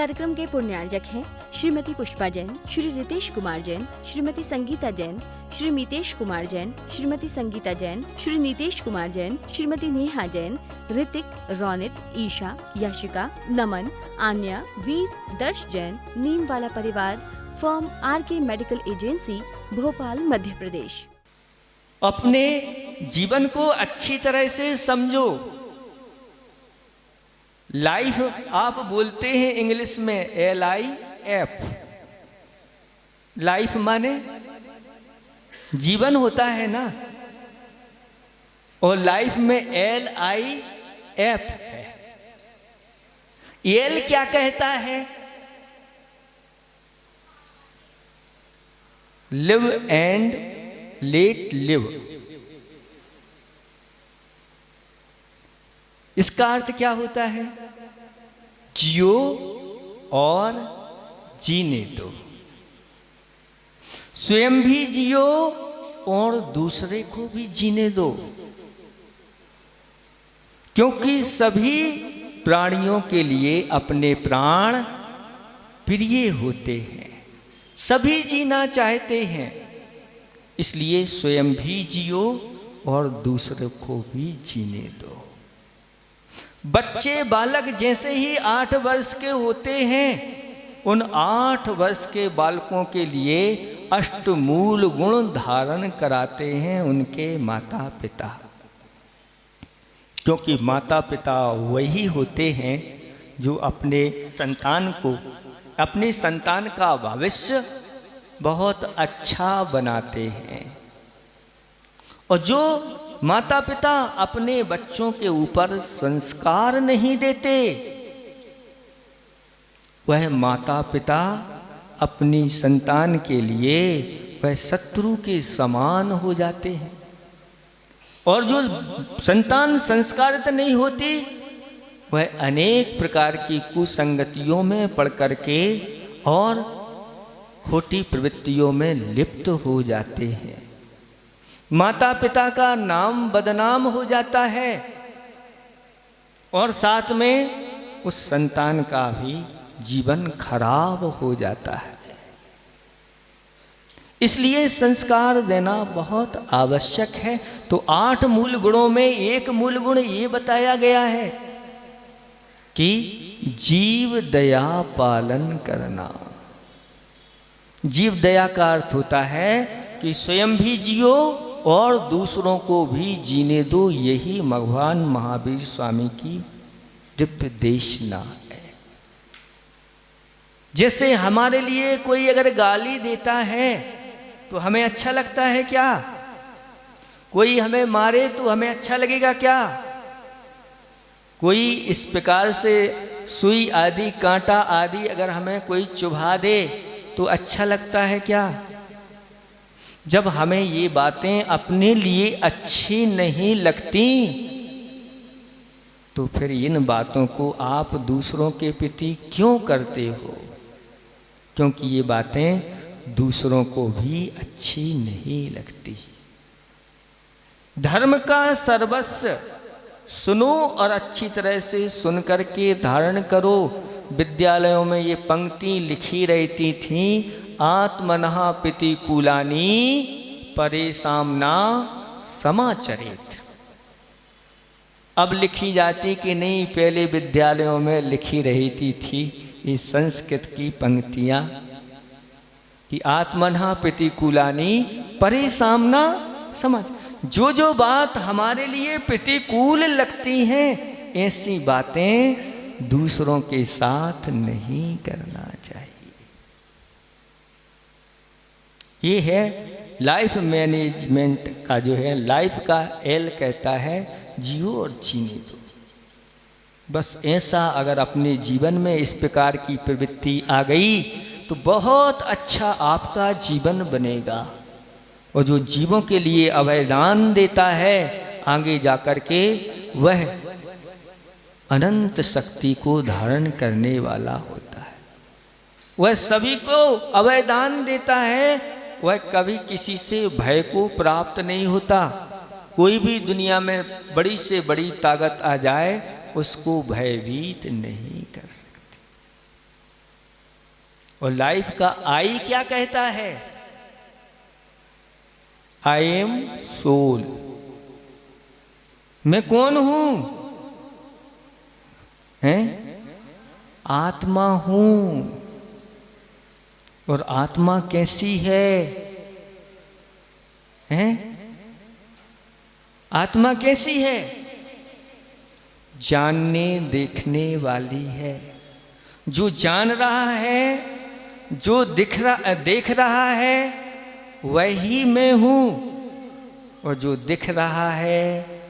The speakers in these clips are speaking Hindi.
कार्यक्रम के पुण्यार्जक हैं श्रीमती पुष्पा जैन, श्री रितेश कुमार जैन, श्रीमती संगीता जैन, श्री मितेश कुमार जैन, श्रीमती संगीता जैन, श्री नीतेश कुमार जैन, श्रीमती नेहा जैन, ऋतिक, रोनित, ईशा, याशिका, नमन, आन्या, वीर, दर्श जैन, नीम वाला परिवार, firm RK medical agency, Bhopal, Madhya Pradesh. अपने जीवन को अच्छी तरह से समझो। लाइफ आप बोलते हैं इंग्लिश में LIF, लाइफ माने जीवन होता है ना, और लाइफ में LIF है। L क्या कहता है? Live and let live. इसका अर्थ क्या होता है? जियो और जीने दो। स्वयं भी जियो और दूसरे को भी जीने दो, क्योंकि सभी प्राणियों के लिए अपने प्राण प्रिय होते हैं, सभी जीना चाहते हैं। इसलिए स्वयं भी जियो और दूसरे को भी जीने दो। बच्चे बालक जैसे ही 8 वर्ष के होते हैं, उन 8 वर्ष के बालकों के लिए अष्टमूल गुण धारण कराते हैं उनके माता पिता, क्योंकि माता पिता वही होते हैं जो अपने संतान को, अपनी संतान का भविष्य बहुत अच्छा बनाते हैं। और जो माता पिता अपने बच्चों के ऊपर संस्कार नहीं देते, वह माता पिता अपनी संतान के लिए वह शत्रु के समान हो जाते हैं। और जो संतान संस्कारित नहीं होती, वह अनेक प्रकार की कुसंगतियों में पड़ करके और खोटी प्रवृत्तियों में लिप्त हो जाते हैं। माता पिता का नाम बदनाम हो जाता है और साथ में उस संतान का भी जीवन खराब हो जाता है। इसलिए संस्कार देना बहुत आवश्यक है। तो 8 मूल गुणों में एक मूल गुण ये बताया गया है कि जीव दया पालन करना। जीव दया का अर्थ होता है कि स्वयं भी जियो और दूसरों को भी जीने दो। यही भगवान महावीर स्वामी की दिव्य देशना है। जैसे हमारे लिए कोई अगर गाली देता है तो हमें अच्छा लगता है क्या? कोई हमें मारे तो हमें अच्छा लगेगा क्या? कोई इस प्रकार से सुई आदि, कांटा आदि अगर हमें कोई चुभा दे तो अच्छा लगता है क्या? जब हमें ये बातें अपने लिए अच्छी नहीं लगती, तो फिर इन बातों को आप दूसरों के प्रति क्यों करते हो? क्योंकि ये बातें दूसरों को भी अच्छी नहीं लगती। धर्म का सर्वस्व सुनो और अच्छी तरह से सुन करके धारण करो। विद्यालयों में ये पंक्ति लिखी रहती थी, आत्मनः प्रतिकूलानि परेशामना समाचरेत। अब लिखी जाती कि नहीं, पहले विद्यालयों में लिखी रहती थी ये संस्कृत की पंक्तियां कि आत्मनः प्रतिकूलानि परेशामना समाच। जो बात हमारे लिए प्रतिकूल लगती हैं, ऐसी बातें दूसरों के साथ नहीं करना चाहिए। ये है लाइफ मैनेजमेंट का जो है, लाइफ का L कहता है जियो और जीने दो। बस ऐसा अगर अपने जीवन में इस प्रकार की प्रवृत्ति आ गई तो बहुत अच्छा आपका जीवन बनेगा। और जो जीवों के लिए अवयदान देता है, आगे जाकर के वह अनंत शक्ति को धारण करने वाला होता है। वह सभी को अवयदान देता है, वह कभी किसी से भय को प्राप्त नहीं होता। कोई भी दुनिया में बड़ी से बड़ी ताकत आ जाए, उसको भयभीत नहीं कर सकती। और लाइफ का आई क्या कहता है? I am soul. मैं कौन हूं? हैं? आत्मा हूं। और आत्मा कैसी है? हैं? आत्मा कैसी है? जानने देखने वाली है। जो जान रहा है, जो देख रहा है, वही मैं हूं। और जो दिख रहा है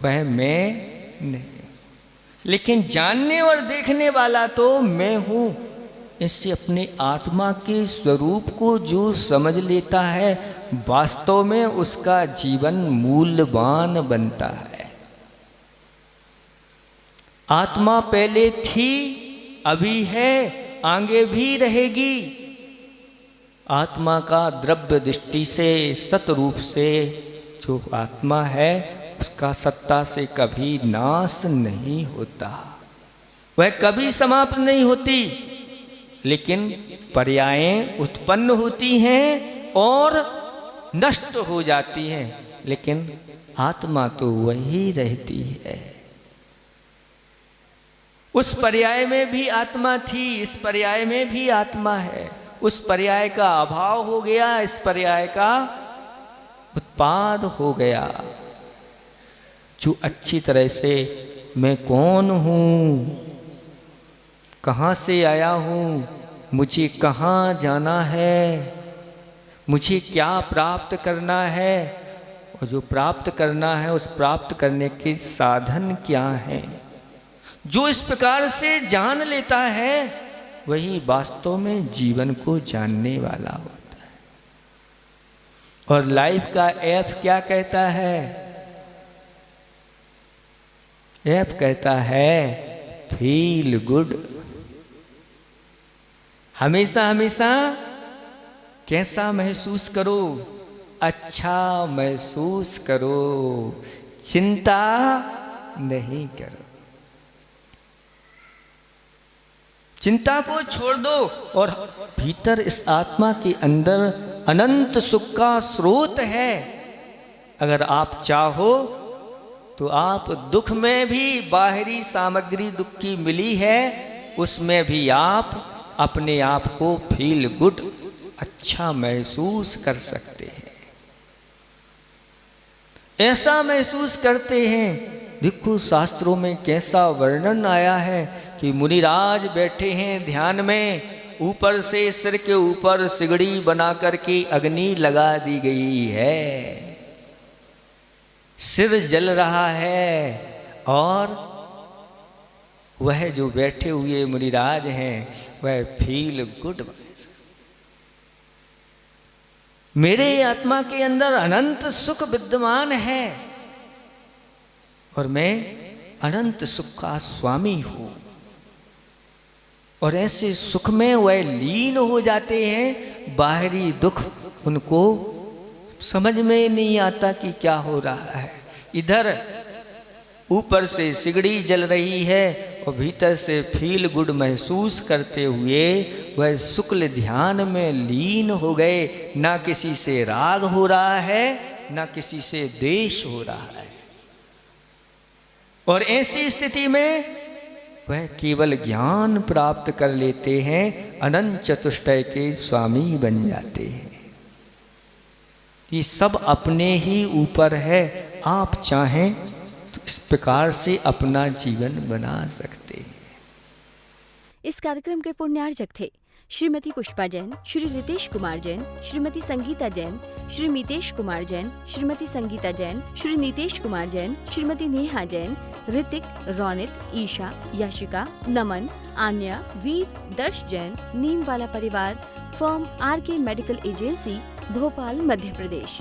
वह मैं नहीं। लेकिन जानने और देखने वाला तो मैं हूं। इससे अपने आत्मा के स्वरूप को जो समझ लेता है, वास्तव में उसका जीवन मूल्यवान बनता है। आत्मा पहले थी, अभी है, आगे भी रहेगी। आत्मा का द्रव्य दृष्टि से सतरूप से जो आत्मा है, उसका सत्ता से कभी नाश नहीं होता, वह कभी समाप्त नहीं होती। लेकिन पर्यायें उत्पन्न होती हैं और नष्ट हो जाती हैं, लेकिन आत्मा तो वही रहती है। उस पर्याय में भी आत्मा थी, इस पर्याय में भी आत्मा है। उस पर्याय का अभाव हो गया, इस पर्याय का उत्पाद हो गया। जो अच्छी तरह से मैं कौन हूं, कहां से आया हूं, मुझे कहां जाना है, मुझे क्या प्राप्त करना है, और जो प्राप्त करना है उस प्राप्त करने के साधन क्या हैं, जो इस प्रकार से जान लेता है, वही वास्तव में जीवन को जानने वाला होता है। और लाइफ का एफ क्या कहता है? एफ कहता है फील गुड। हमेशा हमेशा कैसा महसूस करो? अच्छा महसूस करो, चिंता नहीं करो। चिंता को छोड़ दो और भीतर इस आत्मा के अंदर अनंत सुख का स्रोत है। अगर आप चाहो तो आप दुख में भी बाहरी सामग्री दुख की मिली है, उसमें भी आप अपने आप को फील गुड, अच्छा महसूस कर सकते हैं। ऐसा महसूस करते हैं। देखो शास्त्रों में कैसा वर्णन आया है कि मुनिराज बैठे हैं ध्यान में, ऊपर से सिर के ऊपर सिगड़ी बना करके अग्नि लगा दी गई है, सिर जल रहा है और वह जो बैठे हुए मुनिराज हैं वह फील गुड। मेरे आत्मा के अंदर अनंत सुख विद्यमान है और मैं अनंत सुख का स्वामी हूं। और ऐसे सुख में वह लीन हो जाते हैं, बाहरी दुख उनको समझ में नहीं आता कि क्या हो रहा है। इधर ऊपर से सिगड़ी जल रही है और भीतर से फील गुड महसूस करते हुए वह शुक्ल ध्यान में लीन हो गए। ना किसी से राग हो रहा है, ना किसी से द्वेष हो रहा है। और ऐसी स्थिति में वह केवल ज्ञान प्राप्त कर लेते हैं, अनंत चतुष्टय के स्वामी बन जाते हैं। ये सब अपने ही ऊपर है। आप चाहें तो इस प्रकार से अपना जीवन बना सकते हैं। इस कार्यक्रम के पुण्यार्जक थे श्रीमती पुष्पा जैन, श्री रितेश कुमार जैन, श्रीमती संगीता जैन, श्री मितेश कुमार जैन, श्रीमती संगीता जैन, श्री नीतेश कुमार जैन, श्रीमती नेहा जैन, ऋतिक, रोनित, ईशा, याशिका, नमन, आन्या, वीर, दर्श जैन, नीम वाला परिवार, firm RK medical agency, Bhopal, Madhya प्रदेश।